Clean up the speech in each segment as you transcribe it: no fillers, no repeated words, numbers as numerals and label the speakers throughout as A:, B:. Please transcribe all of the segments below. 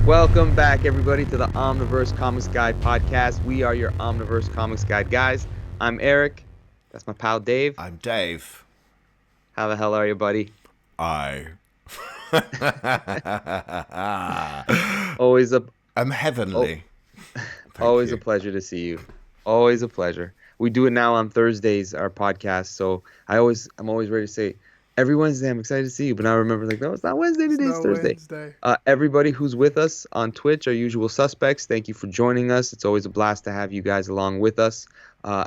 A: Welcome back, everybody, to the Omniverse Comics Guide podcast. We are your Omniverse Comics Guide guys. I'm Eric. That's my pal Dave.
B: I'm Dave.
A: How the hell are you, buddy? Always a
B: I'm heavenly.
A: always a pleasure to see you. Always a pleasure. We do it now on Thursdays, our podcast. So I'm always ready to say every Wednesday I'm excited to see you. But now I remember, like, no, it's not Wednesday today, it's Thursday.
B: Wednesday.
A: Everybody who's with us on Twitch, our usual suspects, thank you for joining us. It's always a blast to have you guys along with us.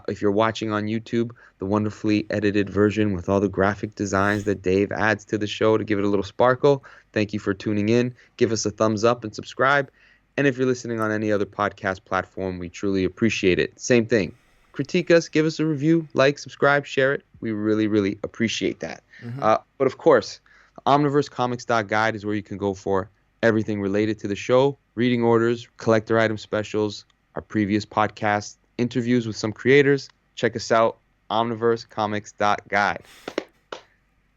A: If you're watching on YouTube, the wonderfully edited version with all the graphic designs that Dave adds to the show to give it a little sparkle, thank you for tuning in. Give us a thumbs up and subscribe. And if you're listening on any other podcast platform, we truly appreciate it. Same thing. Critique us, give us a review, like, subscribe, share it. We really, really appreciate that. But of course, OmniverseComics.guide is where you can go for everything related to the show, reading orders, collector item specials, our previous podcast, interviews with some creators. Check us out, OmniverseComics.guide.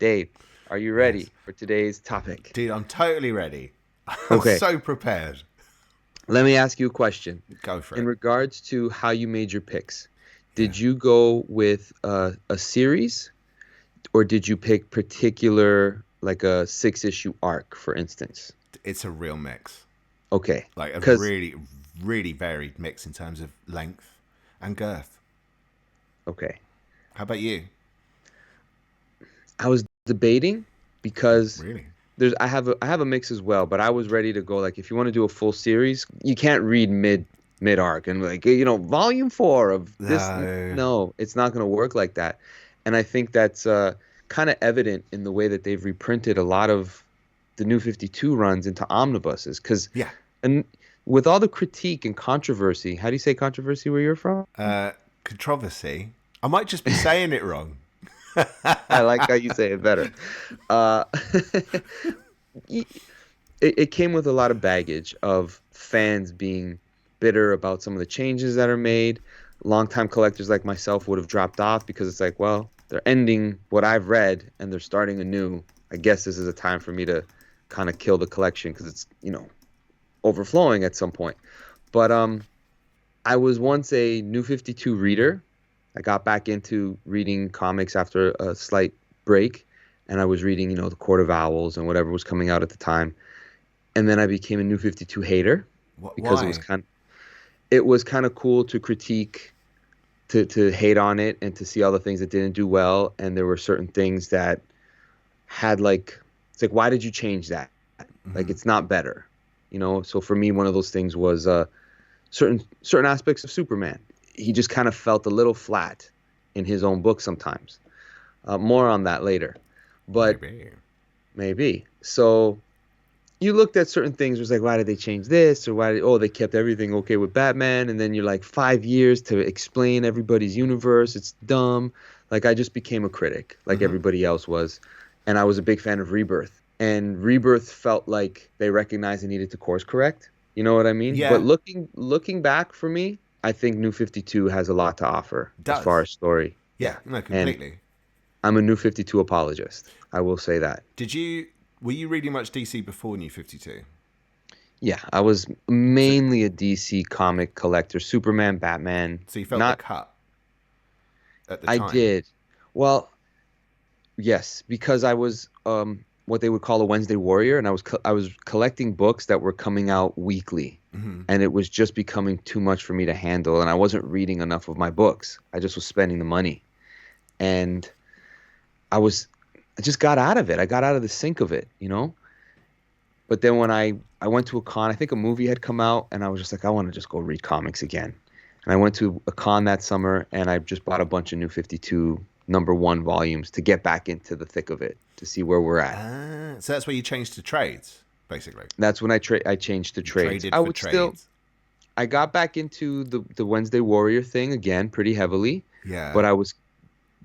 A: Dave, are you ready for today's topic?
B: Dude, I'm totally ready. I'm so prepared.
A: Let me ask you a question.
B: Go for it.
A: In regards to how you made your picks, did you go with a series, or did you pick particular, like a 6-issue arc, for instance?
B: It's a real mix.
A: Okay.
B: Like a really, really varied mix in terms of length and girth.
A: Okay.
B: How about you?
A: I was debating because
B: Really?
A: I have a mix as well, but I was ready to go, like, if you want to do a full series, you can't read mid arc and, like, volume 4 of this. No, it's not going to work like that. And I think that's kind of evident in the way that they've reprinted a lot of the New 52 runs into omnibuses. And with all the critique and controversy, how do you say controversy where you're from?
B: Controversy. I might just be saying it wrong.
A: I like how you say it better. It came with a lot of baggage of fans being bitter about some of the changes that are made. Longtime collectors like myself would have dropped off because it's like, well, they're ending what I've read and they're starting anew. I guess this is a time for me to kind of kill the collection because it's, overflowing at some point. But I was once a New 52 reader. I got back into reading comics after a slight break, and I was reading, the Court of Owls and whatever was coming out at the time. And then I became a New 52 hater because
B: Why?
A: it was kind of cool to critique, to hate on it, and to see all the things that didn't do well. And there were certain things that had, like, it's like, why did you change that? Mm-hmm. Like, it's not better, So for me, one of those things was certain aspects of Superman. He just kind of felt a little flat in his own book sometimes. More on that later. But maybe. So you looked at certain things, it was like, why did they change this? Or they kept everything okay with Batman. And then you're like, 5 years to explain everybody's universe. It's dumb. Like, I just became a critic like everybody else was. And I was a big fan of Rebirth. And Rebirth felt like they recognized they needed to course correct. You know what I mean?
B: Yeah.
A: But looking back for me, I think New 52 has a lot to offer as far as story.
B: Yeah, no, completely.
A: And I'm a New 52 apologist. I will say that.
B: Were you reading much DC before New 52?
A: Yeah, I was mainly a DC comic collector. Superman, Batman.
B: So you felt the cut at the time?
A: I did. Well, yes, because I was what they would call a Wednesday warrior, and I was collecting books that were coming out weekly. And it was just becoming too much for me to handle, and I wasn't reading enough of my books. I just was spending the money, and I just got out of it. I got out of the sync of it, But then when I went to a con, I think a movie had come out, and I was just like, I want to just go read comics again. And I went to a con that summer, and I just bought a bunch of New 52 #1 volumes to get back into the thick of it, to see where we're at.
B: So that's where you changed to trades, basically.
A: That's when I changed to trades. I got back into the Wednesday Warrior thing again pretty heavily.
B: Yeah.
A: But I was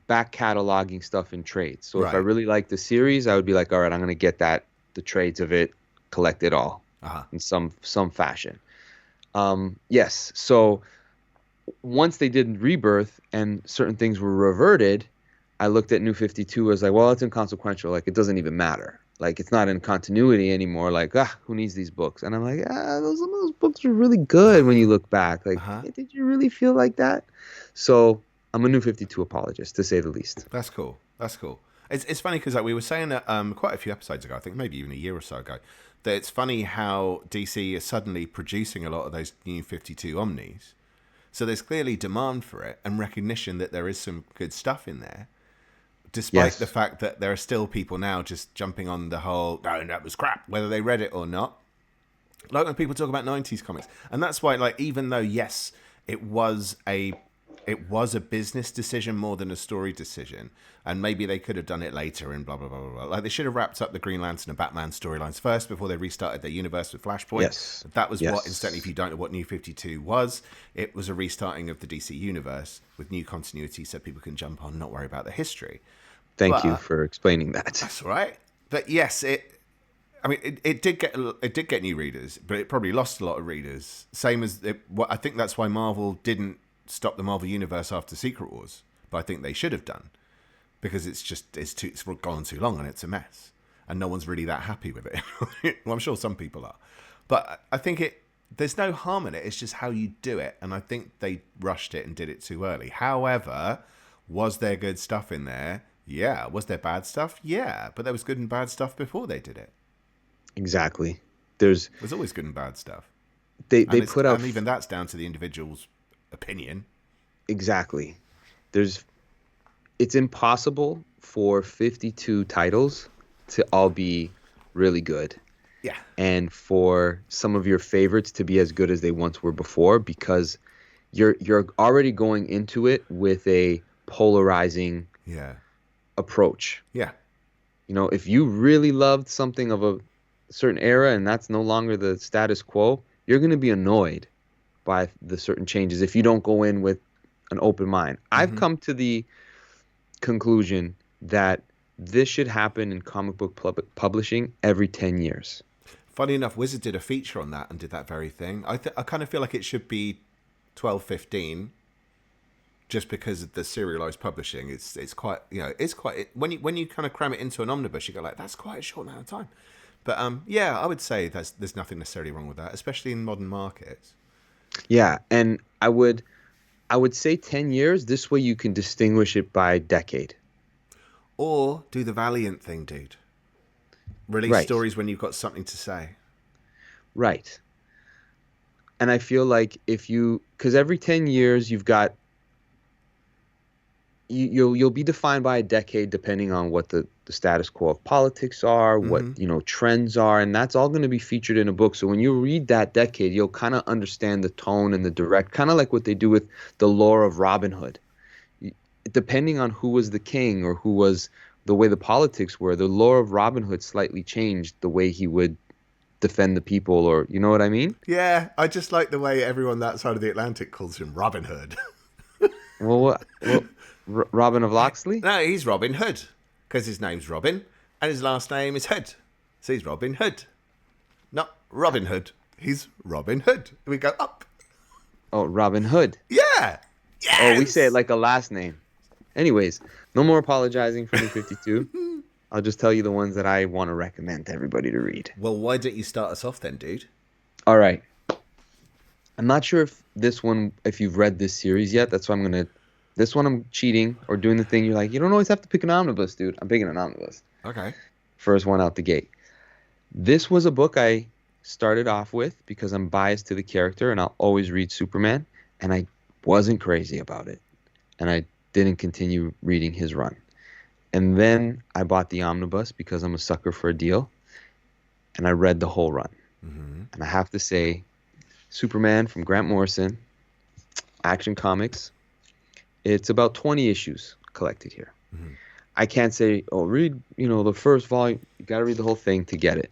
A: back cataloging stuff in trades. So if I really liked the series, I would be like, all right, I'm going to get the trades of it, collect it all in some fashion. Yes. So once they did Rebirth and certain things were reverted, I looked at New 52 as like, well, it's inconsequential. Like, it doesn't even matter. Like it's not in continuity anymore. Like, who needs these books? And I'm like, some of those books are really good when you look back. Like,
B: Uh-huh.
A: did you really feel like that? So I'm a New 52 apologist, to say the least.
B: That's cool. That's cool. It's funny because like we were saying that quite a few episodes ago, I think maybe even a year or so ago, that it's funny how DC is suddenly producing a lot of those new 52 Omnis. So there's clearly demand for it and recognition that there is some good stuff in there, despite the
A: Yes.
B: fact that there are still people now just jumping on the whole, no, that was crap, whether they read it or not. Like when people talk about 90s comics. And that's why, like, even though, yes, it was a business decision more than a story decision, and maybe they could have done it later and blah blah blah blah blah. Like they should have wrapped up the Green Lantern and Batman storylines first before they restarted their universe with Flashpoint.
A: Yes.
B: That was what, incidentally, if
A: Yes.
B: you don't know what New 52 was, it was a restarting of the DC universe with new continuity, so people can jump on, not worry about the history.
A: Thank you
B: But
A: for explaining that.
B: that's all right. But yes, I mean, it did get new readers, but it probably lost a lot of readers. Same as I think that's why Marvel didn't stop the Marvel Universe after Secret Wars, but I think they should have done, because it's gone too long and it's a mess, and no one's really that happy with it. Well, I'm sure some people are, but I think there's no harm in it. It's just how you do it, and I think they rushed it and did it too early. However, was there good stuff in there? Yeah. Was there bad stuff? Yeah, but there was good and bad stuff before they did it.
A: Exactly. There's
B: There's always good and bad stuff,
A: they put out
B: and even that's down to the individual's opinion.
A: exactly. There's it's impossible for 52 titles to all be really good,
B: Yeah,
A: and for some of your favorites to be as good as they once were before, because you're already going into it with a polarizing
B: yeah,
A: approach.
B: yeah,
A: If you really loved something of a certain era and that's no longer the status quo, you're going to be annoyed by the certain changes if you don't go in with an open mind. I've come to the conclusion that this should happen in comic book publishing every 10 years.
B: Funny enough, Wizard did a feature on that and did that very thing. I kind of feel like it should be 12, 15, just because of the serialized publishing. It's quite, when you kind of cram it into an omnibus, you go like, that's quite a short amount of time. But yeah, I would say there's nothing necessarily wrong with that, especially in modern markets.
A: Yeah, and I would say 10 years. This way you can distinguish it by decade.
B: Or do the Valiant thing, dude. Release
A: Right.
B: stories when you've got something to say.
A: Right. And I feel like because every 10 years you'll be defined by a decade depending on what the status quo of politics are, what trends are, and that's all going to be featured in a book. So when you read that decade, you'll kind of understand the tone and the direct, kind of like what they do with the lore of Robin Hood. Depending on who was the king or who was the way the politics were, the lore of Robin Hood slightly changed the way he would defend the people, or you know what I mean?
B: Yeah, I just like the way everyone that side of the Atlantic calls him Robin Hood.
A: Robin of Locksley?
B: No, he's Robin Hood, because his name's Robin, and his last name is Hood. So he's Robin Hood. Not Robin Hood. He's Robin Hood. We go up.
A: Oh, Robin Hood.
B: Yeah. Yes!
A: Oh, we say it like a last name. Anyways, no more apologizing for New 52. I'll just tell you the ones that I want to recommend to everybody to read.
B: Well, why don't you start us off then, dude?
A: All right. I'm not sure if you've read this series yet. That's why this one I'm cheating or doing the thing. You're like, you don't always have to pick an omnibus, dude. I'm picking an omnibus.
B: Okay.
A: First one out the gate. This was a book I started off with because I'm biased to the character and I'll always read Superman. And I wasn't crazy about it. And I didn't continue reading his run. And then I bought the omnibus because I'm a sucker for a deal. And I read the whole run.
B: Mm-hmm.
A: And I have to say, Superman from Grant Morrison, Action Comics, it's about 20 issues collected here.
B: Mm-hmm.
A: I can't say, read, the first volume. You got to read the whole thing to get it.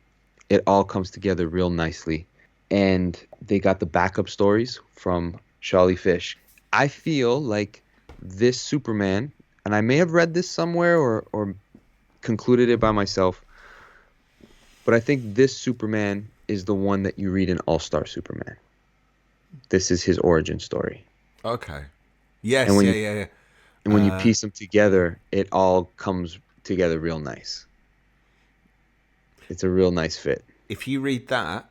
A: It all comes together real nicely. And they got the backup stories from Charlie Fish. I feel like this Superman, and I may have read this somewhere or concluded it by myself, but I think this Superman is the one that you read in All-Star Superman. This is his origin story.
B: Okay. Yes,
A: And
B: yeah.
A: And when you piece them together, it all comes together real nice. It's a real nice fit.
B: If you read that,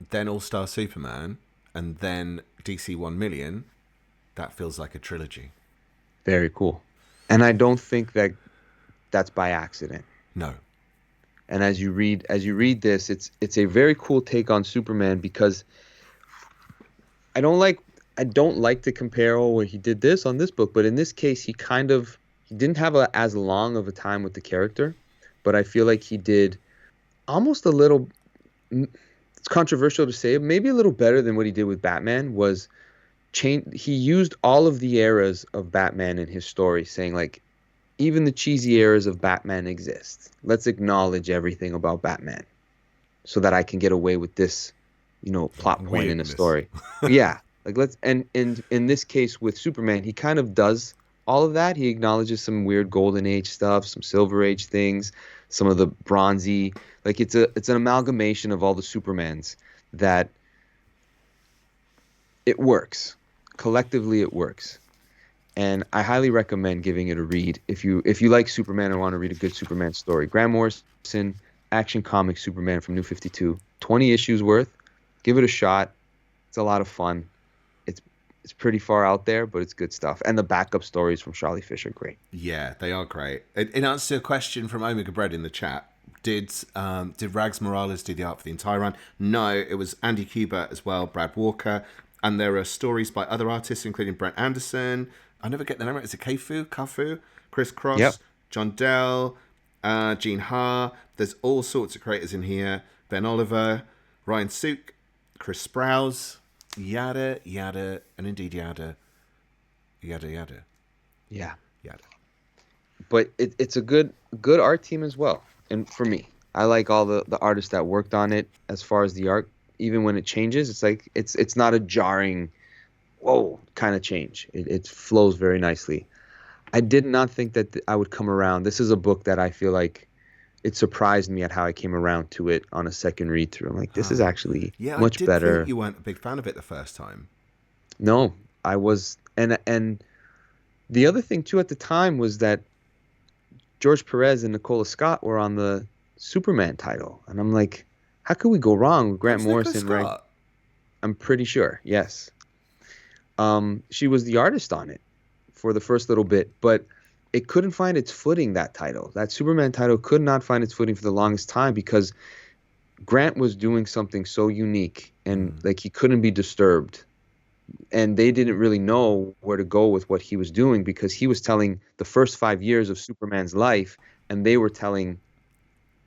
B: then All-Star Superman, and then DC 1 Million, that feels like a trilogy.
A: Very cool. And I don't think that that's by accident.
B: No.
A: And as you read this, it's a very cool take on Superman, because I don't like to compare, oh, well, he did this on this book, but in this case he didn't have as long of a time with the character, but I feel like he did almost a little, it's controversial to say, maybe a little better than what he did with Batman. Was change He used all of the eras of Batman in his story, saying like, even the cheesy eras of Batman exist. Let's acknowledge everything about Batman so that I can get away with this, plot point in a story. Yeah. Like and in this case with Superman, he kind of does all of that. He acknowledges some weird Golden Age stuff, some Silver Age things, some of the bronzy, like it's an amalgamation of all the Supermans that it works. Collectively it works. And I highly recommend giving it a read if you like Superman and want to read a good Superman story. Grant Morrison, Action Comics Superman from New 52, 20 issues worth. Give it a shot. It's a lot of fun. It's pretty far out there, but it's good stuff. And the backup stories from Charlie Fish are great.
B: Yeah, they are great. In answer to a question from Omega Bread in the chat, did Rags Morales do the art for the entire run? No, it was Andy Kubert as well, Brad Walker, and there are stories by other artists, including Brent Anderson. I never get the name right. Is it Kafu, Chris Cross,
A: Yep.
B: John Dell, Gene Ha. There's all sorts of creators in here. Ben Oliver, Ryan Sook, Chris Sprouse, yada, yada, and indeed yada, yada, yada.
A: Yeah.
B: Yada.
A: But it's a good art team as well. And for me, I like all the artists that worked on it. As far as the art, even when it changes, it's like it's not a jarring, whoa kind of change. It flows very nicely. I did not think that I would come around. This is a book that I feel like it surprised me at how I came around to it on a second read through. I'm like, this is actually much
B: I did
A: better.
B: Think you weren't a big fan of it the first time.
A: No, I was, and the other thing too at the time was that George Perez and Nicola Scott were on the Superman title, and I'm like, how could we go wrong with Grant Morrison? Right? I'm pretty sure, yes. She was the artist on it for the first little bit, but it couldn't find its footing, that title. That Superman title could not find its footing for the longest time because Grant was doing something so unique and like he couldn't be disturbed. And they didn't really know where to go with what he was doing because he was telling the first 5 years of Superman's life and they were telling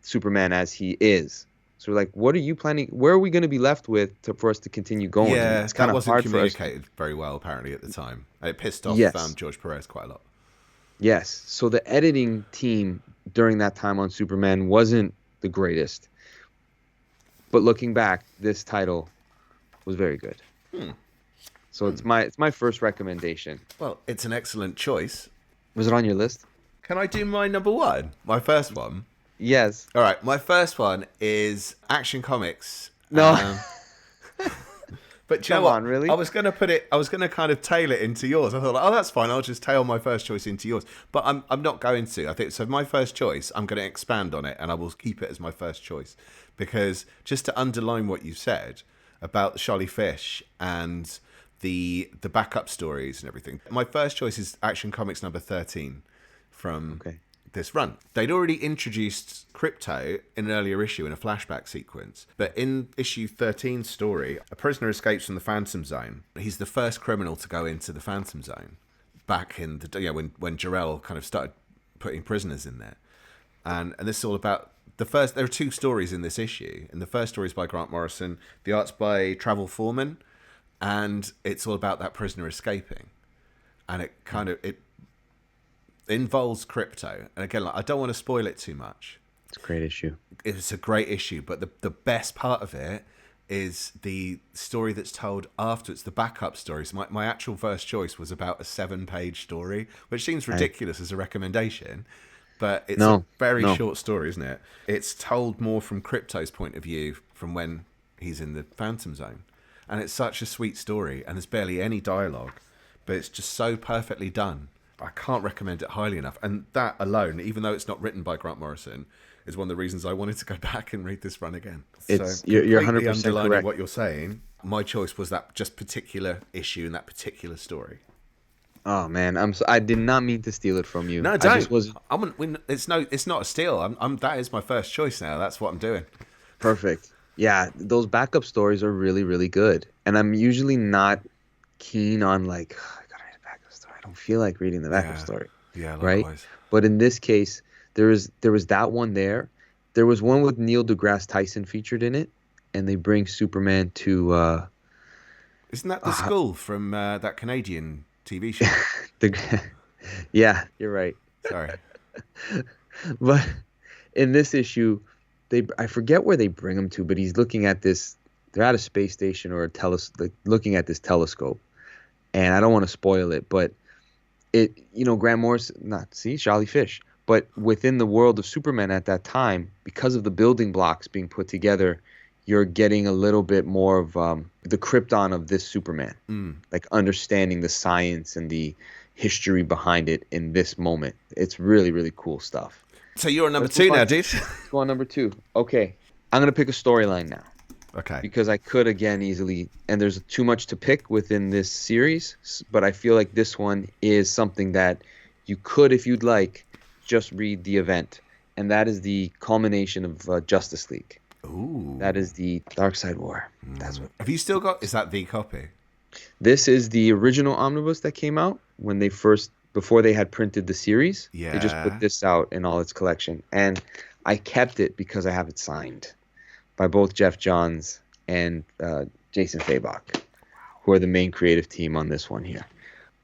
A: Superman as he is. So we're like, what are you planning? Where are we going to be left with for us to continue going?
B: Yeah,
A: it's kind of hard for us.
B: communicated very well apparently at the time. And it pissed off George Perez quite a lot.
A: Yes. So the editing team during that time on Superman wasn't the greatest. But looking back, this title was very good. So it's my first recommendation.
B: Well, it's an excellent choice.
A: Was it on your list?
B: Can I do my number one? My first one?
A: Yes.
B: All right. My first one is Action Comics.
A: No.
B: But you know what? Really? I was going to kind of tail it into yours. I thought, oh, that's fine. I'll just tail my first choice into yours. But I'm not going to. I think so. My first choice, I'm going to expand on it, and I will keep it as my first choice because just to underline what you said about Charlie Fish and the backup stories and everything. My first choice is Action Comics number 13 from this run. They'd already introduced Crypto in an earlier issue in a flashback sequence, but in issue 13's story, a prisoner escapes from the Phantom Zone. He's the first criminal to go into the Phantom Zone back in the when Jor-El kind of started putting prisoners in there. And this is all about there are two stories in this issue, and the first story is by Grant Morrison, the art's by Travel Foreman, and it's all about that prisoner escaping. And it involves Crypto. And again, I don't want to spoil it too much.
A: It's a great issue.
B: It's a great issue, but the best part of it is the story that's told after. It's the backup story. So my actual first choice was about a 7-page story, which seems ridiculous as a recommendation, but it's a very short story, isn't it? It's told more from Crypto's point of view from when he's in the Phantom Zone. And it's such a sweet story, and there's barely any dialogue, but it's just so perfectly done. I can't recommend it highly enough. And that alone, even though it's not written by Grant Morrison, is one of the reasons I wanted to go back and read this run again.
A: It's
B: So
A: you're
B: completely
A: 100%
B: underlining
A: correct.
B: what you're saying. My choice was that just particular issue and that particular story.
A: Oh man, I did not mean to steal it from you.
B: No,
A: I just
B: don't.
A: was
B: It's not a steal. That is my first choice now. That's what I'm doing.
A: perfect. Yeah, those backup stories are really, really good. And I'm usually not keen on like, "Oh, I gotta read a backup story. I don't feel like reading the backup
B: Yeah,
A: story,
B: yeah,
A: right?
B: likewise.
A: But in this case, there was that one there. There was one with Neil deGrasse Tyson featured in it, and they bring Superman to
B: Isn't that the
A: uh
B: school from that Canadian TV show?
A: the yeah, you're right.
B: Sorry.
A: But in this issue, I forget where they bring him to, but he's looking at this. They're at a space station or a like, looking at this telescope, and I don't want to spoil it, but Grant Morris, not see Charlie Fish, but within the world of Superman at that time, because of the building blocks being put together, you're getting a little bit more of the Krypton of this Superman, like understanding the science and the history behind it in this moment. It's really, really cool stuff.
B: So you're on number
A: Let's move
B: 2 now,
A: on.
B: dude.
A: Let's go on number 2. Okay, I'm gonna pick a storyline now
B: Okay.
A: because I could again easily, and there's too much to pick within this series, but I feel like this one is something that you could, if you'd like, just read the event, and that is the culmination of Justice League.
B: Ooh.
A: That is the Darkseid War. That's what.
B: Have you still got? Is that the copy?
A: This is the original omnibus that came out when they before they had printed the series.
B: Yeah.
A: They just put this out in all its collection, and I kept it because I have it signed by both Jeff Johns and Jason Fabok, who are the main creative team on this one here.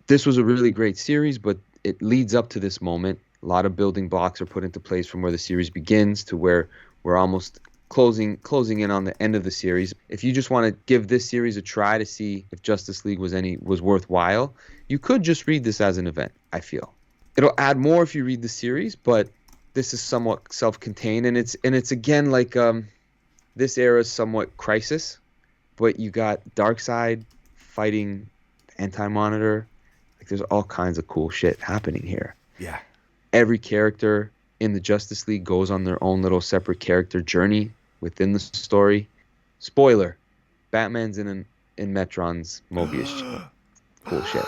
A: This was a really great series, but it leads up to this moment. A lot of building blocks are put into place from where the series begins to where we're almost closing in on the end of the series. If you just want to give this series a try to see if Justice League was worthwhile, you could just read this as an event, I feel. It'll add more if you read the series, but this is somewhat self-contained, and it's again like this era is somewhat Crisis, but you got Darkseid fighting Anti-Monitor. Like there's all kinds of cool shit happening here.
B: Yeah.
A: Every character in the Justice League goes on their own little separate character journey within the story. Spoiler: Batman's in Metron's Mobius chain. Cool shit.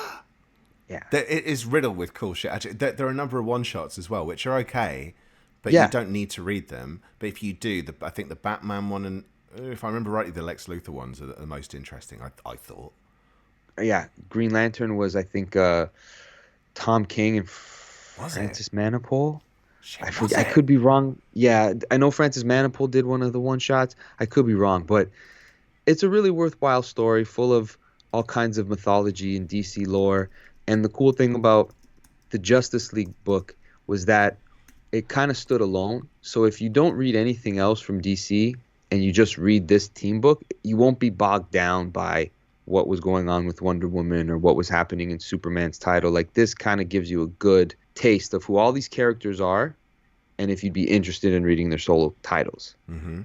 A: Yeah.
B: It is riddled with cool shit. Actually, there are a number of one-shots as well, which are okay, but
A: Yeah.
B: you don't need to read them. But if you do, I think the Batman one and, if I remember rightly, the Lex Luthor ones are the most interesting, I thought.
A: Yeah. Green Lantern was, I think, Tom King and
B: Was
A: Francis Manapul.
B: Shit,
A: I
B: was
A: forget. I
B: it?
A: could be wrong. Yeah, I know Francis Manapul did one of the one-shots. I could be wrong, but it's a really worthwhile story full of all kinds of mythology and DC lore. And the cool thing about the Justice League book was that it kind of stood alone. So if you don't read anything else from DC and you just read this team book, you won't be bogged down by what was going on with Wonder Woman or what was happening in Superman's title. Like this kind of gives you a good taste of who all these characters are and if you'd be interested in reading their solo titles.
B: Mm-hmm.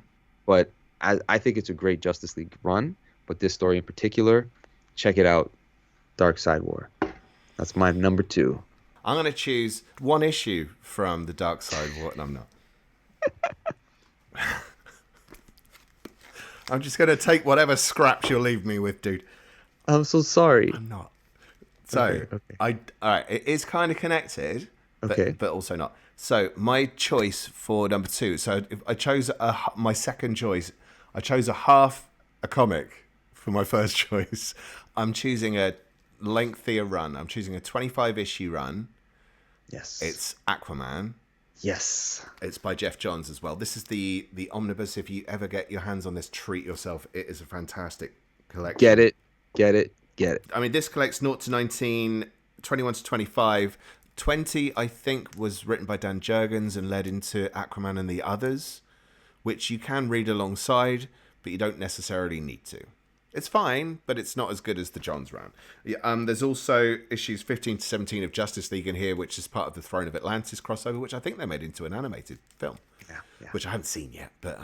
A: But I think it's a great Justice League run, but this story in particular, check it out. Darkseid War. That's my number 2.
B: I'm going to choose one issue from the Darkseid War. No, I'm not. I'm just going to take whatever scraps you'll leave me with, dude.
A: I'm so sorry.
B: I'm not. So,
A: Okay.
B: all right, it is kind of connected,
A: Okay.
B: but also not. So, my choice for number 2. So, if I chose my second choice. I chose a comic for my first choice. I'm choosing a lengthier run. I'm choosing a 25-issue run.
A: Yes.
B: It's Aquaman.
A: Yes.
B: It's by Jeff Johns as well. This is the omnibus. If you ever get your hands on this, treat yourself. It is a fantastic collection.
A: Get it.
B: I mean, this collects 0 to 19, 21 to 25. 20, I think, was written by Dan Jurgens and led into Aquaman and the Others, which you can read alongside, but you don't necessarily need to. It's fine, but it's not as good as the Johns run. There's also issues 15 to 17 of Justice League in here, which is part of the Throne of Atlantis crossover, which I think they made into an animated film,
A: Yeah.
B: which I haven't seen yet. But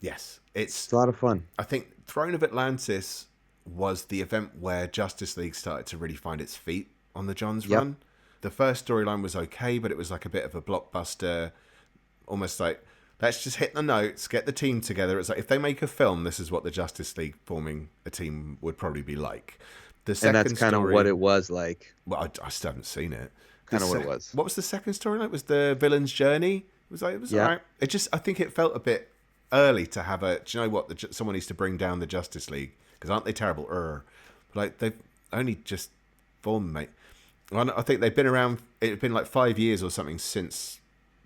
B: yes,
A: It's a lot of fun.
B: I think Throne of Atlantis was the event where Justice League started to really find its feet on the Johns
A: Yep.
B: run. The first storyline was okay, but it was like a bit of a blockbuster, almost like Let's just hit the notes, get the team together. It's like if they make a film, this is what the Justice League forming a team would probably be like. The second
A: And that's kind of what it was like.
B: Well, I still haven't seen it.
A: Kind of what it was.
B: What was the second story like? Was the villain's journey? It was alright. It just, I think it felt a bit early to have a. Do you know what? Someone needs to bring down the Justice League because aren't they terrible? Like they've only just formed, mate. I think they've been around. It's been like 5 years or something since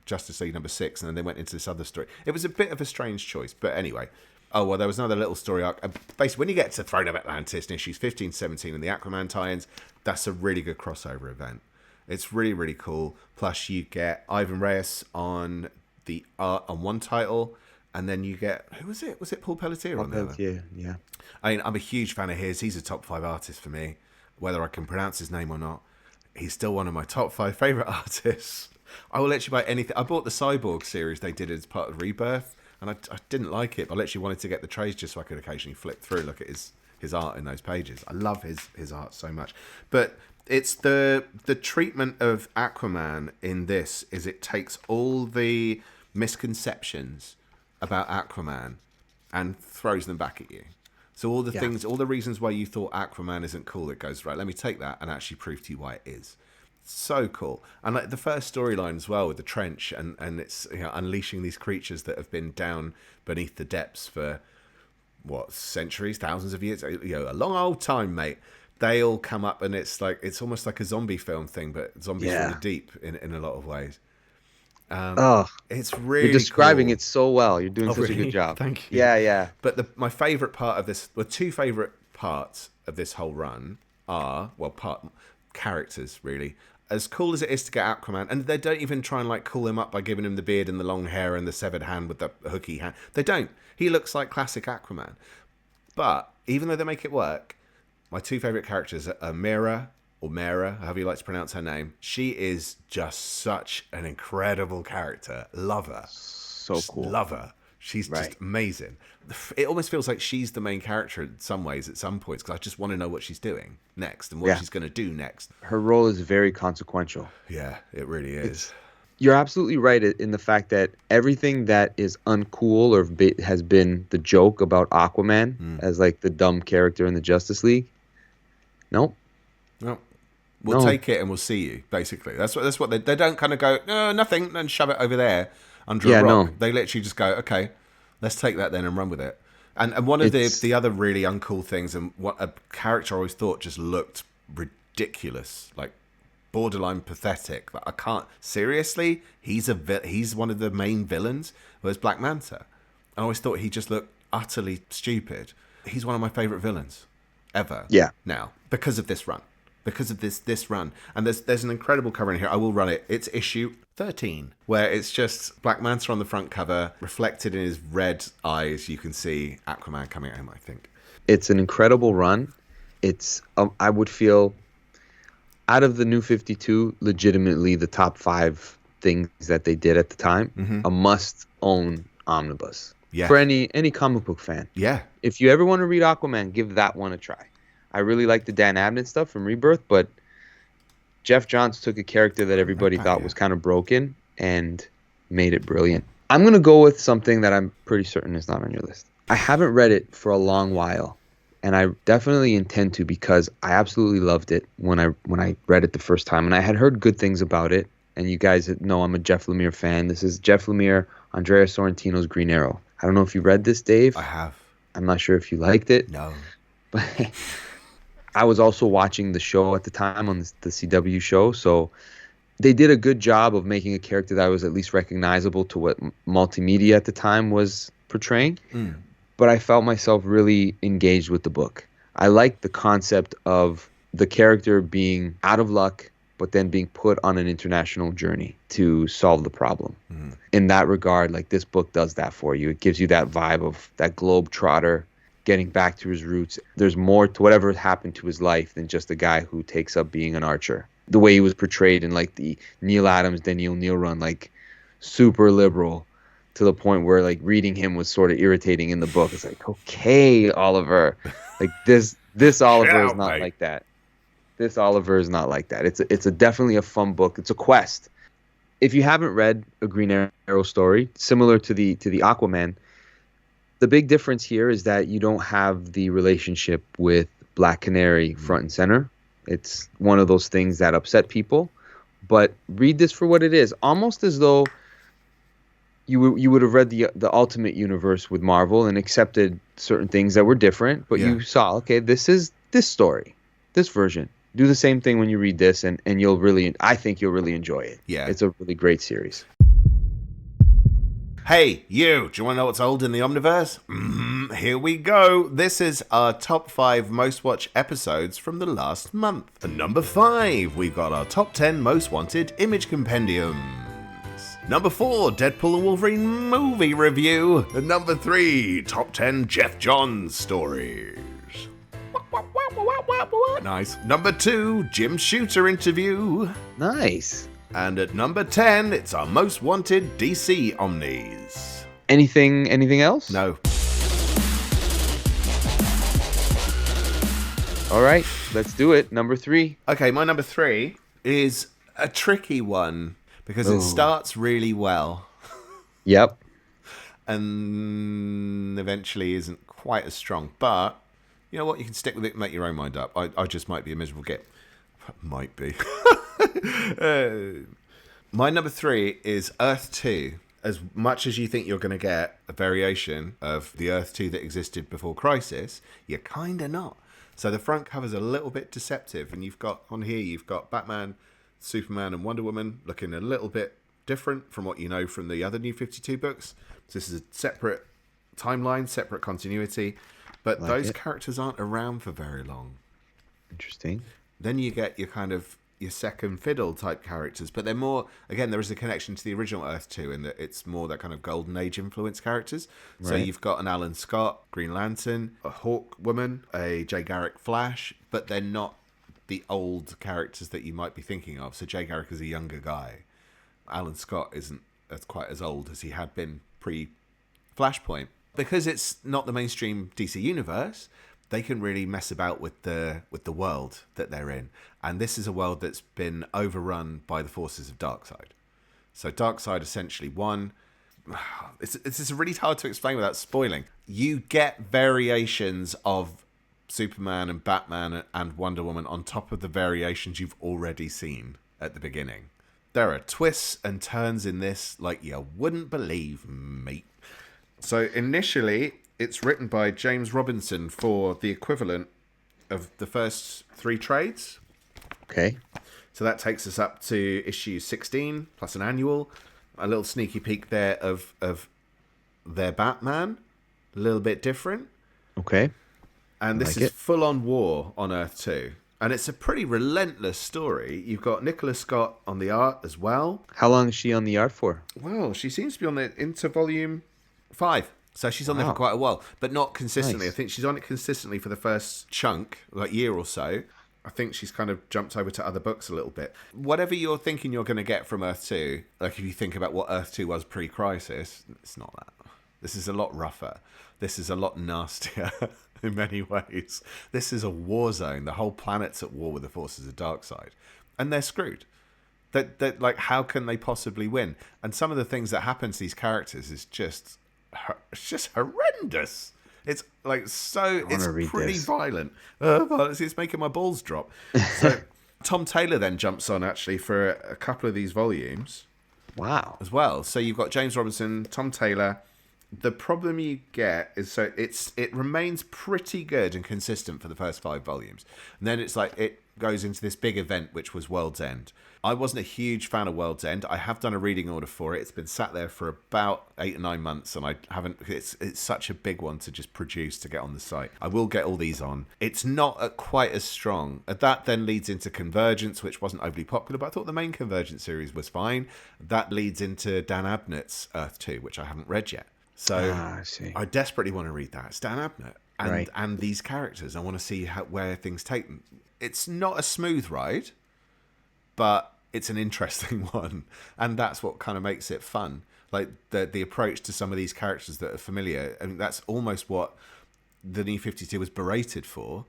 B: Justice League #6, and then they went into this other story. It was a bit of a strange choice, but anyway. Oh, well, there was another little story arc. Basically, when you get to Throne of Atlantis in issues 15, 17 and the Aquaman tie-ins, that's a really good crossover event. It's really, really cool. Plus, you get Ivan Reyes on the art on one title, and then you get, who was it? Was it Paul Pelletier on the other?
A: Yeah.
B: I mean, I'm a huge fan of his. He's a top 5 artist for me, whether I can pronounce his name or not. He's still one of my top 5 favorite artists. I will literally buy anything. I bought the Cyborg series they did as part of Rebirth, and I didn't like it. I literally wanted to get the trades just so I could occasionally flip through, look at his art in those pages. I love his art so much. But it's the treatment of Aquaman in this is it takes all the misconceptions about Aquaman and throws them back at you. So all the things, all the reasons why you thought Aquaman isn't cool, it goes, right, let me take that and actually prove to you why it is. So cool. And like the first storyline as well with the trench and it's, you know, unleashing these creatures that have been down beneath the depths for what, centuries, thousands of years, you know, a long old time, mate. They all come up and it's like, it's almost like a zombie film thing, but zombies from the deep in a lot of ways. It's really
A: you're describing
B: cool.
A: it so well. You're doing such a good job.
B: Thank you.
A: Yeah.
B: But my favorite part of this, well, two favorite parts of this whole run are, well, characters really. As cool as it is to get Aquaman, and they don't even try and like cool him up by giving him the beard and the long hair and the severed hand with the hooky hand. They don't. He looks like classic Aquaman. But even though they make it work, my two favorite characters are Mera, or Mera, however you like to pronounce her name. She is just such an incredible character. Love her.
A: So cool.
B: Love her. She's just amazing. It almost feels like she's the main character in some ways at some points because I just want to know what she's doing next and what she's going to do next.
A: Her role is very consequential.
B: Yeah, it really is.
A: You're absolutely right in the fact that everything that is uncool or has been the joke about Aquaman as like the dumb character in the Justice League. Nope.
B: We'll take it and we'll see you, basically. That's what they don't kind of go, no, nothing, and shove it over there under a rock. No. They literally just go, okay, let's take that then and run with it. And one of the other really uncool things, and what a character I always thought just looked ridiculous, like borderline pathetic. Like, I can't, seriously, he's one of the main villains, was Black Manta. I always thought he just looked utterly stupid. He's one of my favorite villains ever.
A: Yeah.
B: Now, because of this run. Because of this run. And there's an incredible cover in here. I will run it. It's issue 13, where it's just Black Manta on the front cover, reflected in his red eyes. You can see Aquaman coming at him, I think.
A: It's an incredible run. It's, I would feel, out of the New 52, legitimately the top 5 things that they did at the time, a must-own omnibus. Yeah. For any comic book fan.
B: Yeah.
A: If you ever want to read Aquaman, give that one a try. I really like the Dan Abnett stuff from Rebirth, but Jeff Johns took a character that everybody thought was kind of broken and made it brilliant. I'm going to go with something that I'm pretty certain is not on your list. I haven't read it for a long while, and I definitely intend to because I absolutely loved it when I read it the first time, and I had heard good things about it, and you guys know I'm a Jeff Lemire fan. This is Jeff Lemire, Andrea Sorrentino's Green Arrow. I don't know if you read this, Dave.
B: I have.
A: I'm not sure if you liked it.
B: No.
A: But I was also watching the show at the time on the CW show, so they did a good job of making a character that was at least recognizable to what multimedia at the time was portraying. But I felt myself really engaged with the book. I liked the concept of the character being out of luck, but then being put on an international journey to solve the problem. In that regard, like this book does that for you. It gives you that vibe of that globetrotter getting back to his roots. There's more to whatever happened to his life than just a guy who takes up being an archer. The way he was portrayed in like the Neil Adams, Daniel Neal run, like super liberal to the point where like reading him was sort of irritating in the book. It's like, okay, Oliver, like this Oliver is not like that. This Oliver is not like that. It's definitely a fun book. It's a quest. if you haven't read a Green Arrow story similar to the Aquaman, the big difference here is that you don't have the relationship with Black Canary front and center. It's one of those things that upset people. But read this for what it is, almost as though you would have read the Ultimate Universe with Marvel and accepted certain things that were different, but you saw, okay, this is this story, this version. Do the same thing when you read this, and I think you'll really enjoy it.
B: Yeah.
A: It's a really great series.
B: Hey, you, do you want to know what's old in the Omniverse? Here we go. This is our top 5 most watched episodes from the last month. At number 5, we've got our top 10 most wanted image compendiums. Number 4, Deadpool and Wolverine movie review. At number 3, top 10 Jeff Johns stories. Nice. Number 2, Jim Shooter interview.
A: Nice.
B: And at number 10, it's our most wanted DC Omnis.
A: Anything else?
B: No.
A: All right, let's do it. Number 3.
B: Okay, my number 3 is a tricky one because it starts really well.
A: Yep.
B: And eventually isn't quite as strong. But you know what? You can stick with it and make your own mind up. I just might be a miserable git. Might be. My number 3 is Earth 2. As much as you think you're going to get a variation of the Earth 2 that existed before Crisis, you're kind of not. So the front cover's a little bit deceptive, and you've got Batman, Superman, and Wonder Woman looking a little bit different from what you know from the other New 52 books. So this is a separate timeline, separate continuity, but those characters aren't around for very long.
A: Interesting.
B: Then you get your second fiddle type characters, but they're more, again, there is a connection to the original Earth 2 in that it's more that kind of Golden Age influence characters. Right. So you've got an Alan Scott, Green Lantern, a Hawk Woman, a Jay Garrick Flash, but they're not the old characters that you might be thinking of. So Jay Garrick is a younger guy. Alan Scott isn't quite as old as he had been pre-Flashpoint. Because it's not the mainstream DC universe, they can really mess about with the world that they're in. And this is a world that's been overrun by the forces of Darkseid. So Darkseid essentially won. It's really hard to explain without spoiling. You get variations of Superman and Batman and Wonder Woman on top of the variations you've already seen at the beginning. There are twists and turns in this like you wouldn't believe, mate. So initially, it's written by James Robinson for the equivalent of the first 3 trades.
A: Okay.
B: So that takes us up to issue 16, plus an annual. A little sneaky peek there of their Batman. A little bit different.
A: Okay.
B: And this is full-on war on Earth 2. And it's a pretty relentless story. You've got Nicola Scott on the art as well.
A: How long is she on the art for?
B: Well, she seems to be on the into volume 5. So she's on there for quite a while, but not consistently.
A: Nice.
B: I think she's on it consistently for the first chunk, like year or so. I think she's kind of jumped over to other books a little bit. Whatever you're thinking you're going to get from Earth 2, like if you think about what Earth 2 was pre-Crisis, it's not that. This is a lot rougher. This is a lot nastier in many ways. This is a war zone. The whole planet's at war with the forces of Darkseid. And they're screwed. That like, how can they possibly win? And some of the things that happen to these characters is just horrendous. It's like it's pretty violent. It's making my balls drop. So Tom Taylor then jumps on actually for a couple of these volumes.
A: Wow.
B: As well. So you've got James Robinson, Tom Taylor. The problem you get is it remains pretty good and consistent for the first 5 volumes. And then it's like it goes into this big event, which was World's End. I wasn't a huge fan of World's End. I have done a reading order for it. It's been sat there for about 8 or 9 months, and I haven't. It's such a big one to just produce to get on the site. I will get all these on. It's not quite as strong. That then leads into Convergence, which wasn't overly popular, but I thought the main Convergence series was fine. That leads into Dan Abnett's Earth 2, which I haven't read yet. So I desperately want to read that. It's Dan Abnett and these characters. I want to see where things take them. It's not a smooth ride, but it's an interesting one, and that's what kind of makes it fun. Like the approach to some of these characters that are familiar. I mean, that's almost what the New 52 was berated for.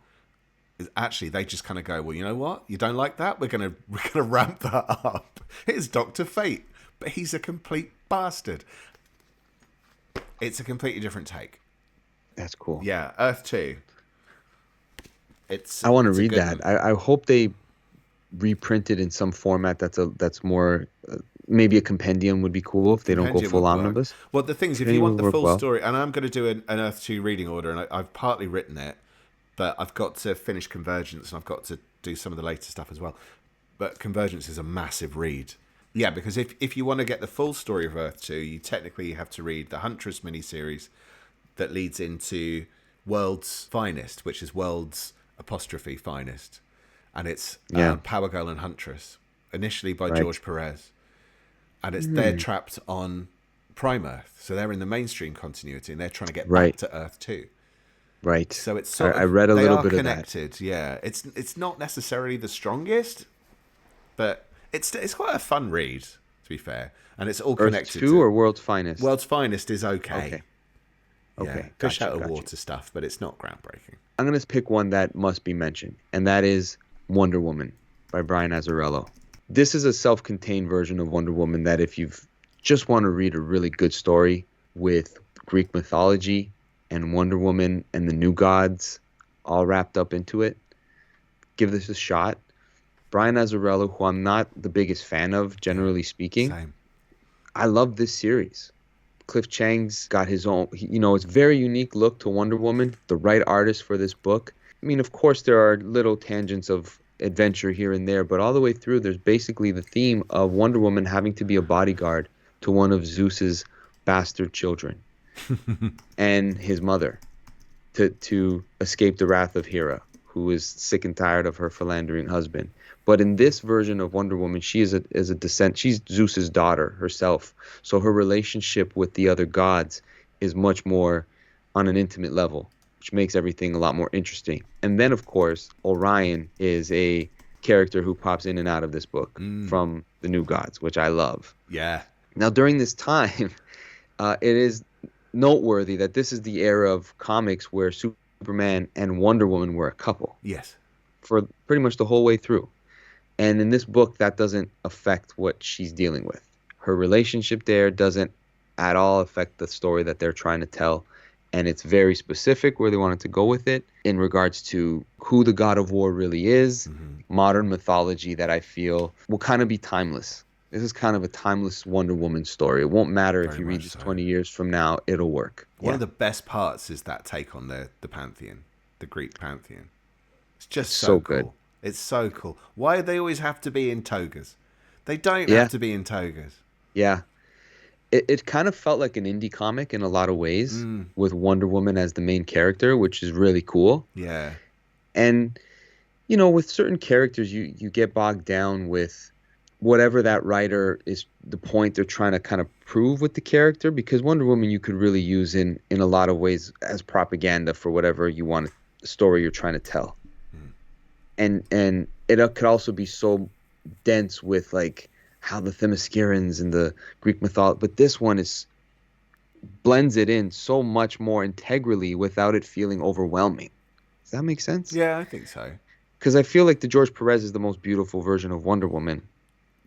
B: Is actually they just kind of go, well, you know what? You don't like that? We're gonna ramp that up. Here's Dr. Fate. but he's a complete bastard. It's a completely different take.
A: That's cool.
B: Yeah, Earth 2.
A: I want to
B: it's a
A: read
B: good
A: that.
B: one.
A: I hope they reprint it in some format that's more maybe a compendium would be cool if they don't go
B: Compendium
A: full
B: would work.
A: omnibus.
B: Well, the thing is, if you
A: Compendium
B: want
A: would
B: the
A: work
B: full
A: well.
B: story, and I'm going to do an Earth 2 reading order, and I've partly written it, but I've got to finish Convergence, and I've got to do some of the later stuff as well. But Convergence is a massive read. Yeah, because if you want to get the full story of Earth 2, you technically have to read the Huntress miniseries that leads into World's Finest, which is World's apostrophe Finest. And it's
A: Yeah.
B: Power Girl and Huntress, initially by
A: Right.
B: George Perez. And they're trapped on Prime Earth. So they're in the mainstream continuity, and they're trying to get back
A: Right.
B: to Earth 2.
A: Right.
B: So it's sort of...
A: I read a
B: they
A: little
B: are
A: bit
B: connected, yeah. It's not necessarily the strongest, but it's quite a fun read, to be fair. And it's all
A: of that. Earth
B: connected
A: 2
B: to...
A: or World's Finest?
B: World's Finest is okay.
A: Okay.
B: Yeah,
A: Okay.
B: fish
A: Gotcha,
B: out of
A: gotcha.
B: water stuff, but it's not groundbreaking.
A: I'm going to pick one that must be mentioned, and that is Wonder Woman by Brian Azzarello. This is a self-contained version of Wonder Woman that if you just want to read a really good story with Greek mythology and Wonder Woman and the new gods all wrapped up into it, give this a shot. Brian Azzarello, who I'm not the biggest fan of, generally speaking,
B: Same.
A: I love this series. Cliff Chang's got his own, it's a very unique look to Wonder Woman, the right artist for this book. I mean, of course, there are little tangents of adventure here and there, but all the way through, there's basically the theme of Wonder Woman having to be a bodyguard to one of Zeus's bastard children and his mother to escape the wrath of Hera, who is sick and tired of her philandering husband. But in this version of Wonder Woman, she is a descent. She's Zeus's daughter herself. So her relationship with the other gods is much more on an intimate level, which makes everything a lot more interesting. And then, of course, Orion is a character who pops in and out of this book from the New Gods, which I love.
B: Yeah.
A: Now, during this time, it is noteworthy that this is the era of comics where Superman and Wonder Woman were a couple.
B: Yes.
A: For pretty much the whole way through. And in this book, that doesn't affect what she's dealing with. Her relationship there doesn't at all affect the story that they're trying to tell. And it's very specific where they wanted to go with it in regards to who the God of War really is, modern mythology that I feel will kind of be timeless. This is kind of a timeless Wonder Woman story. It won't matter if
B: Very
A: you read
B: much
A: this
B: so.
A: 20 years from now, it'll work.
B: One of the best parts is that take on the pantheon, the Greek pantheon. It's just so cool.
A: good.
B: It's so cool. Why do they always have to be in togas? They don't
A: Yeah.
B: have to be in togas.
A: Yeah. It kind of felt like an indie comic in a lot of ways with Wonder Woman as the main character, which is really cool.
B: Yeah.
A: And, with certain characters, you get bogged down with whatever that writer is, the point they're trying to kind of prove with the character, because Wonder Woman you could really use in a lot of ways as propaganda for whatever you want, the story you're trying to tell. And it could also be so dense with like how the Themyscirans and the Greek mythology, but this one blends it in so much more integrally without it feeling overwhelming. Does that make sense?
B: Yeah, I think so.
A: Because I feel like the George Perez is the most beautiful version of Wonder Woman.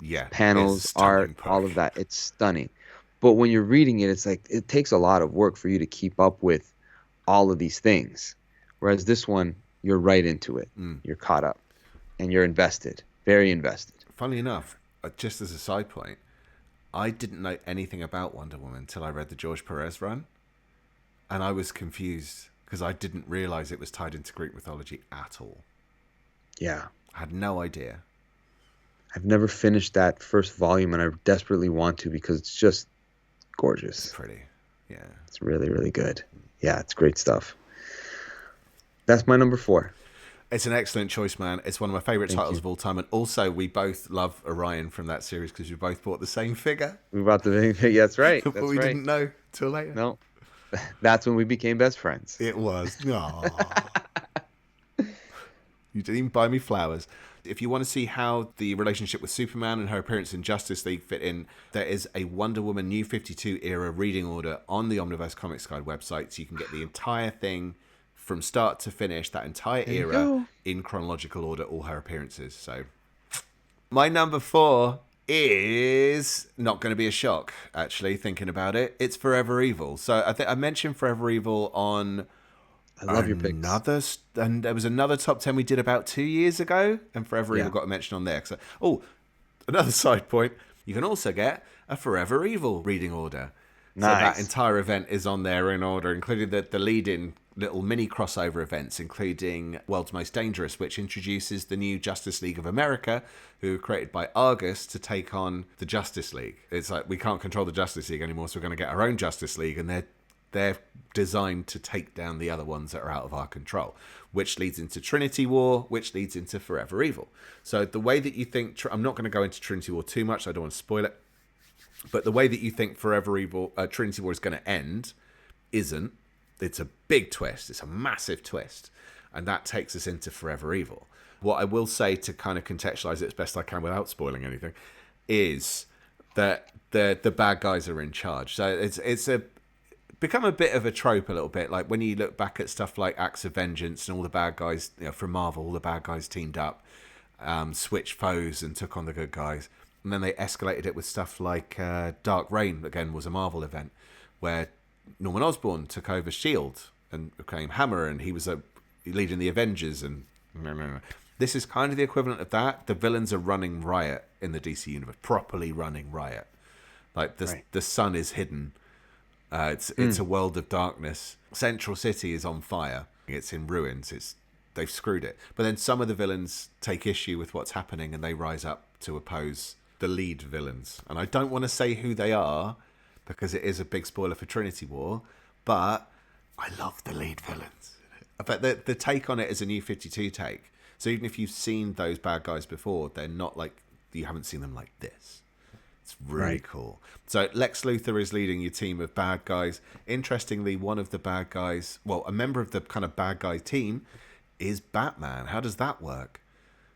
B: Yeah.
A: Panels,
B: it's
A: art,
B: stunning
A: all
B: book.
A: of that. It's stunning. But when you're reading it, it's like it takes a lot of work for you to keep up with all of these things. Whereas this one, you're right into it. You're caught up. And you're invested. Very invested.
B: Funnily enough, just as a side point, I didn't know anything about Wonder Woman until I read the George Perez run. And I was confused because I didn't realize it was tied into Greek mythology at all.
A: Yeah.
B: I had no idea.
A: I've never finished that first volume, and I desperately want to because it's just gorgeous.
B: It's pretty. Yeah.
A: It's really, really good. Yeah, it's great stuff. That's my number 4.
B: It's an excellent choice, man. It's one of my favorite titles
A: you.
B: of all time. And also, we both love Orion from that series because we both bought the same figure.
A: We brought the yeah, that's right.
B: But
A: That's
B: we
A: right.
B: didn't know till later.
A: No. That's when we became best friends.
B: It was. Aww. You didn't even buy me flowers. If you want to see how the relationship with Superman and her appearance in Justice League fit in, there is a Wonder Woman New 52 era reading order on the Omniverse Comics Guide website, so you can get the entire thing from start to finish, that entire era, in chronological order, all her appearances. So, my number 4 is not going to be a shock, actually, thinking about it. It's Forever Evil. So I think I mentioned Forever Evil on
A: I love your picks.
B: and there was another top 10 we did about 2 years ago, and Forever Evil
A: Yeah.
B: got a mention on there. So, another side point, you can also get a Forever Evil reading order. So that
A: Nice.
B: entire event is on there in order, including the lead-in little mini crossover events, including World's Most Dangerous, which introduces the new Justice League of America, who were created by Argus to take on the Justice League. It's like, we can't control the Justice League anymore, so we're going to get our own Justice League, and they're designed to take down the other ones that are out of our control, which leads into Trinity War, which leads into Forever Evil. So the way that you think, I'm not going to go into Trinity War too much, I don't want to spoil it, but the way that you think Forever Evil, Trinity War is going to end isn't. It's a big twist. It's a massive twist. And that takes us into Forever Evil. What I will say to kind of contextualize it as best I can without spoiling anything is that the bad guys are in charge. So it's become a bit of a trope a little bit. Like when you look back at stuff like Acts of Vengeance and all the bad guys, from Marvel, all the bad guys teamed up, switched foes and took on the good guys. And then they escalated it with stuff like Dark Reign, again, was a Marvel event, where Norman Osborn took over S.H.I.E.L.D. and became Hammer, and he was leading the Avengers. And this is kind of the equivalent of that. The villains are running riot in the DC universe, properly running riot. Like the sun is hidden. It's a world of darkness. Central City is on fire. It's in ruins. They've screwed it. But then some of the villains take issue with what's happening, and they rise up to oppose the lead villains. And I don't want to say who they are, because it is a big spoiler for Trinity War, but I love the lead villains. But the take on it is a New 52 take. So even if you've seen those bad guys before, they're not like, you haven't seen them like this. It's really cool. So Lex Luthor is leading your team of bad guys. Interestingly, one of the bad guys, well, a member of the kind of bad guy team is Batman. How does that work?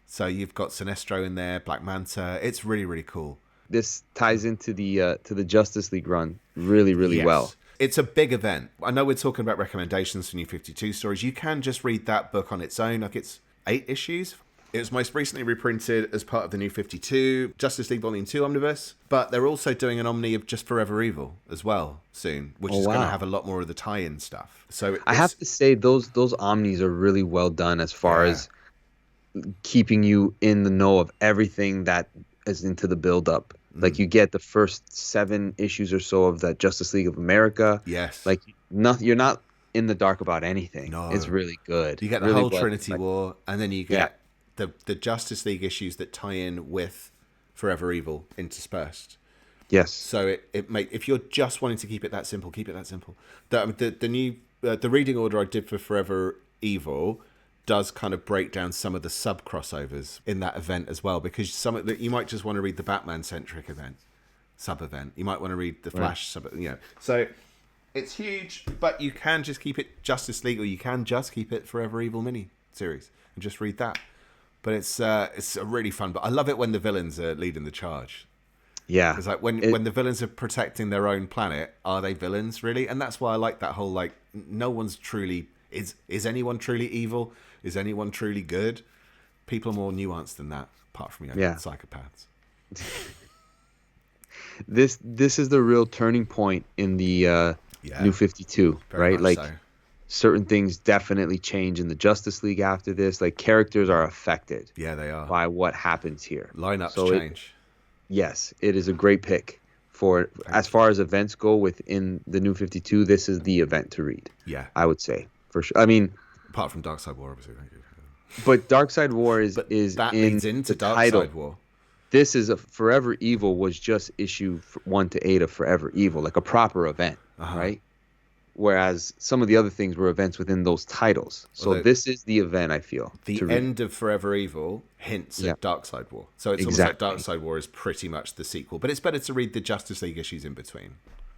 B: So you've got Sinestro in there, Black Manta. It's really, really cool.
A: This ties into the Justice League run really well.
B: It's a big event. I know we're talking about recommendations for New 52 stories. You can just read that book on its own. Like, it's 8 issues. It was most recently reprinted as part of the New 52 Justice League Volume 2 Omniverse, but they're also doing an Omni of just Forever Evil as well soon, which is going to have a lot more of the tie-in stuff. So
A: I have to say those Omnis are really well done as far as keeping you in the know of everything that is into the build-up. Like, you get the first 7 issues or so of that Justice League of America.
B: Yes.
A: Like, you're not in the dark about anything.
B: No.
A: It's really good.
B: You get the
A: really
B: whole Trinity War, and then you get the Justice League issues that tie in with Forever Evil interspersed.
A: Yes.
B: So if you're just wanting to keep it that simple, keep it that simple. The new the reading order I did for Forever Evil does kind of break down some of the sub crossovers in that event as well, because you might just want to read the Batman centric event, sub event. You might want to read the Flash sub. So it's huge, but you can just keep it Justice League, or you can just keep it Forever Evil mini series and just read that. But it's a really fun. But I love it when the villains are leading the charge.
A: Yeah,
B: it's like when the villains are protecting their own planet, are they villains really? And that's why I like that whole, like, no one's truly is anyone truly evil? Is anyone truly good? People are more nuanced than that, apart from psychopaths.
A: This is the real turning point in the New 52, right? Like, certain things definitely change in the Justice League after this. Like, characters are affected.
B: Yeah, they are.
A: By what happens here.
B: Lineups change.
A: Yes, it is a great pick for as far as events go within the New 52. This is the event to read.
B: Yeah,
A: I would say for sure. I mean,
B: apart from Darkseid War, obviously. Thank you.
A: But Darkseid War is
B: that
A: in
B: leads into
A: the title.
B: Darkseid War.
A: This is Forever Evil was just issue 1 to 8 of Forever Evil, like a proper event, right? Whereas some of the other things were events within those titles. So this is the event, I feel.
B: The end of Forever Evil hints at Darkseid War. So it's almost like Darkseid War is pretty much the sequel. But it's better to read the Justice League issues in between.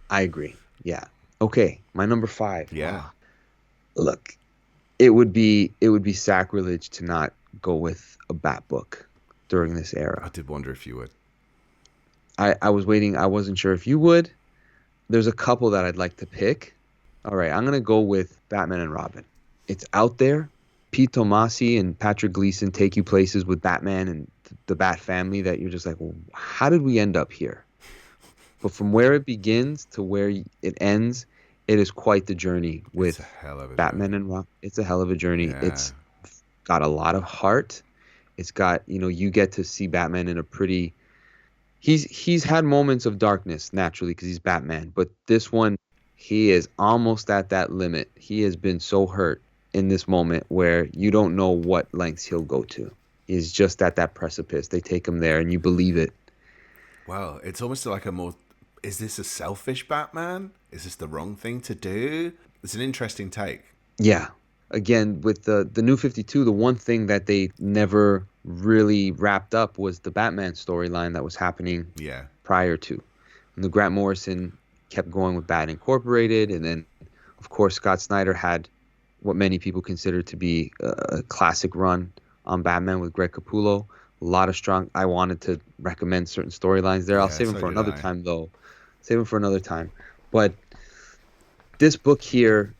A: I agree. Yeah. Okay, my number 5.
B: Yeah.
A: Look, it would be sacrilege to not go with a Bat book during this era.
B: I did wonder if you would.
A: I was waiting. I wasn't sure if you would. There's a couple that I'd like to pick. All right, I'm going to go with Batman and Robin. It's out there. Pete Tomasi and Patrick Gleason take you places with Batman and the Bat family that you're just like, well, how did we end up here? But from where it begins to where it ends, it is quite the journey
B: It's a
A: with
B: hell of a
A: Batman
B: journey.
A: and Rock. It's a hell of a journey.
B: Yeah.
A: It's got a lot of heart. It's got, you get to see Batman in a pretty. He's had moments of darkness naturally because he's Batman, but this one, he is almost at that limit. He has been so hurt in this moment where you don't know what lengths he'll go to. He's just at that precipice. They take him there, and you believe it.
B: Well, it's almost like a more. Is this a selfish Batman? Is this the wrong thing to do? It's an interesting take.
A: Yeah. Again, with the New 52, the one thing that they never really wrapped up was the Batman storyline that was happening
B: Yeah.
A: prior to. And the Grant Morrison kept going with Bat Incorporated, and then, of course, Scott Snyder had what many people consider to be a classic run on Batman with Greg Capullo. A lot of strong. I wanted to recommend certain storylines there. I'll
B: Yeah,
A: save them
B: so
A: for
B: did
A: another
B: I.
A: time, though. Save them for another time. But this book here,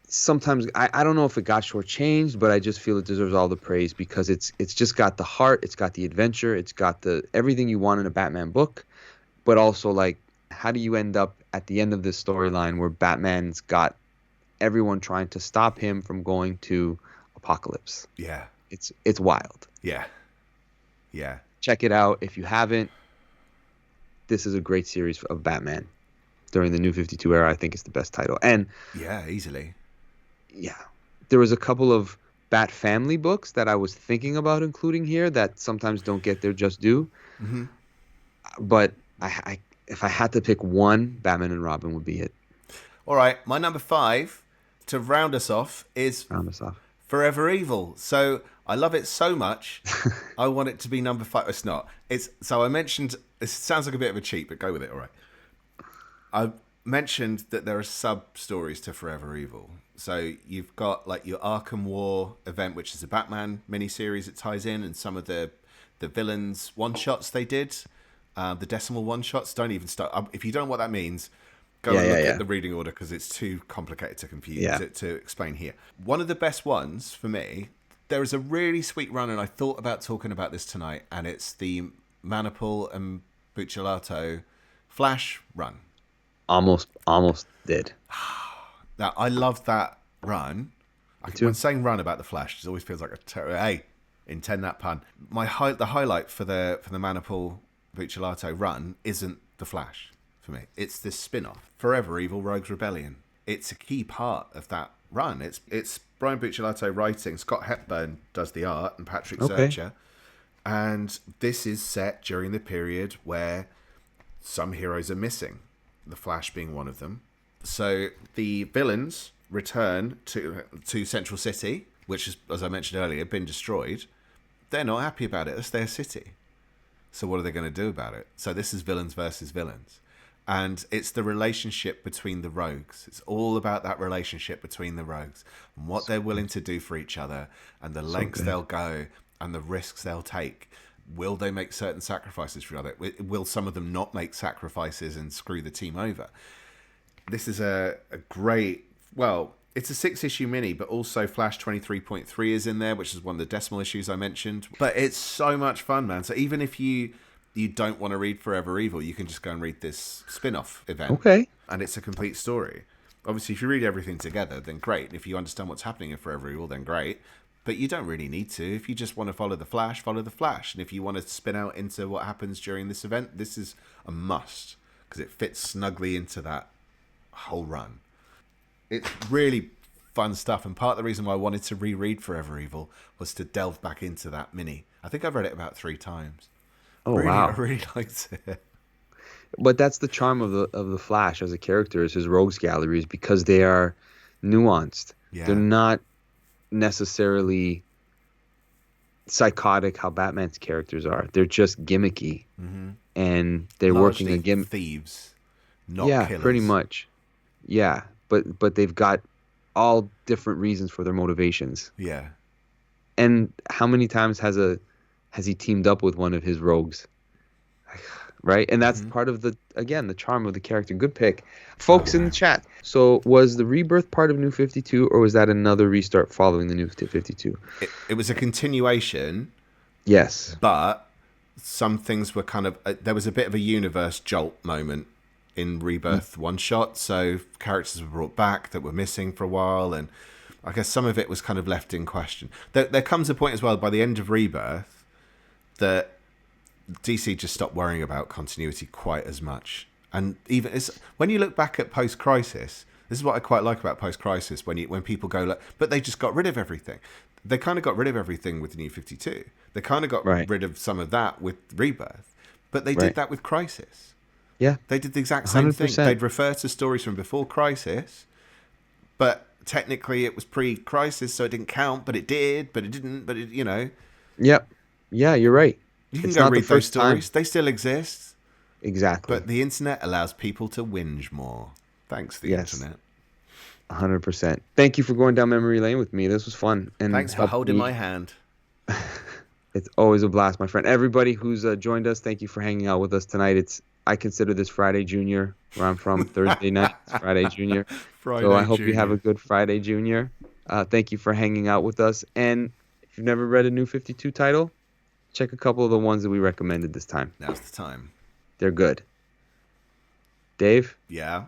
A: sometimes I don't know if it got shortchanged, but I just feel it deserves all the praise because it's just got the heart, it's got the adventure, it's got the everything you want in a Batman book, but also like how do you end up at the end of this storyline where Batman's got everyone trying to stop him from going to Apocalypse?
B: Yeah.
A: It's wild.
B: Yeah. Yeah.
A: Check it out if you haven't. This is a great series of Batman during the New 52 era. I think it's the best title. And
B: Yeah, easily.
A: yeah, there was a couple of Bat Family books that I was thinking about including here that sometimes don't get their just due.
B: Mm-hmm.
A: But if I had to pick one, Batman and Robin would be it.
B: All right, my number 5 to round us off is
A: Round us off.
B: Forever Evil. So I love it so much, I want it to be number 5. It's not. It's so I mentioned. It sounds like a bit of a cheat, but go with it. All right. I mentioned that there are sub stories to Forever Evil. So you've got like your Arkham War event, which is a Batman miniseries. It ties in, and some of the villains one shots they did, the decimal one shots. Don't even start. If you don't know what that means, go and look at the reading order because it's too complicated to confuse to explain here. One of the best ones for me. There is a really sweet run, and I thought about talking about this tonight, and it's the Manipul and Buccellato Flash run.
A: Almost did.
B: Now, I love that run. When saying run about the Flash, it always feels like hey, intend that pun. The highlight for the Manipul Buccellato run isn't the Flash for me. It's this spin-off, Forever Evil Rogues Rebellion. It's a key part of that run. It's Brian Buccellato writing. Scott Hepburn does the art, and Patrick Zircher. And this is set during the period where some heroes are missing, the Flash being one of them. So the villains return to Central City, which is, as I mentioned earlier, been destroyed. They're not happy about it. It's their city. So what are they going to do about it? So this is villains versus villains. And it's the relationship between the rogues. It's all about that relationship between the rogues and what they're willing to do for each other and the lengths they'll go and the risks they'll take. Will they make certain sacrifices for each other? Will some of them not make sacrifices and screw the team over? This is a great, well, it's a 6-issue mini, but also Flash 23.3 is in there, which is one of the decimal issues I mentioned. But it's so much fun, man. So even if you don't want to read Forever Evil, you can just go and read this spin-off event.
A: Okay.
B: And it's a complete story. Obviously, if you read everything together, then great. If you understand what's happening in Forever Evil, then great. But you don't really need to. If you just want to follow the Flash, follow the Flash. And if you want to spin out into what happens during this event, this is a must because it fits snugly into that whole run. It's really fun stuff. And part of the reason why I wanted to reread Forever Evil was to delve back into that mini. I think I've read it about 3 times.
A: Oh, wow.
B: I really liked it.
A: But that's the charm of the Flash as a character, is his rogues galleries, because they are nuanced.
B: Yeah.
A: They're not necessarily psychotic how Batman's characters are. They're just gimmicky, and they're
B: Largely
A: working a gimmick.
B: thieves, not killers.
A: Pretty much. Yeah, but they've got all different reasons for their motivations.
B: Yeah.
A: And how many times has he teamed up with one of his rogues? Right? And that's part of the charm of the character. Good pick. Folks in the chat. So was the Rebirth part of New 52, or was that another restart following the New 52?
B: It was a continuation.
A: Yes.
B: But some things were kind of... there was a bit of a universe jolt moment in Rebirth one shot. So characters were brought back that were missing for a while. And I guess some of it was kind of left in question. There comes a point as well by the end of Rebirth that DC just stopped worrying about continuity quite as much. And even when you look back at post-Crisis, this is what I quite like about post-Crisis, when people go like, but they just got rid of everything. They kind of got rid of everything with the New 52. They kind of got rid of some of that with Rebirth. But they did that with Crisis.
A: Yeah.
B: They did the exact same
A: 100%.
B: thing. They'd refer to stories from before Crisis, but technically it was pre-Crisis, so it didn't count, but it did, but it didn't, but it,
A: Yep. Yeah, you're right.
B: You can go read those stories. They still exist.
A: Exactly.
B: But the internet allows people to whinge more. Thanks, the internet.
A: 100%. Thank you for going down memory lane with me. This was fun. And
B: thanks for holding my hand.
A: It's always a blast, my friend. Everybody who's joined us, thank you for hanging out with us tonight. I consider this Friday Junior, where I'm from. Thursday night, it's Friday Junior. So I hope you have a good Friday Junior. Thank you for hanging out with us. And if you've never read a New 52 title, check a couple of the ones that we recommended this time.
B: Now's the time.
A: They're good. Dave?
B: Yeah?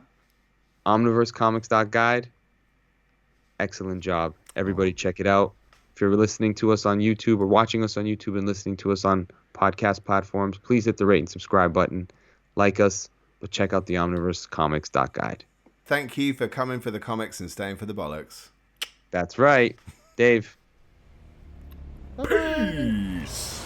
A: Omniversecomics.guide. Excellent job. Everybody check it out. If you're listening to us on YouTube or watching us on YouTube and listening to us on podcast platforms, please hit the rate and subscribe button. Like us, but check out the Omniversecomics.guide.
B: Thank you for coming for the comics and staying for the bollocks.
A: That's right. Dave.
B: Peace.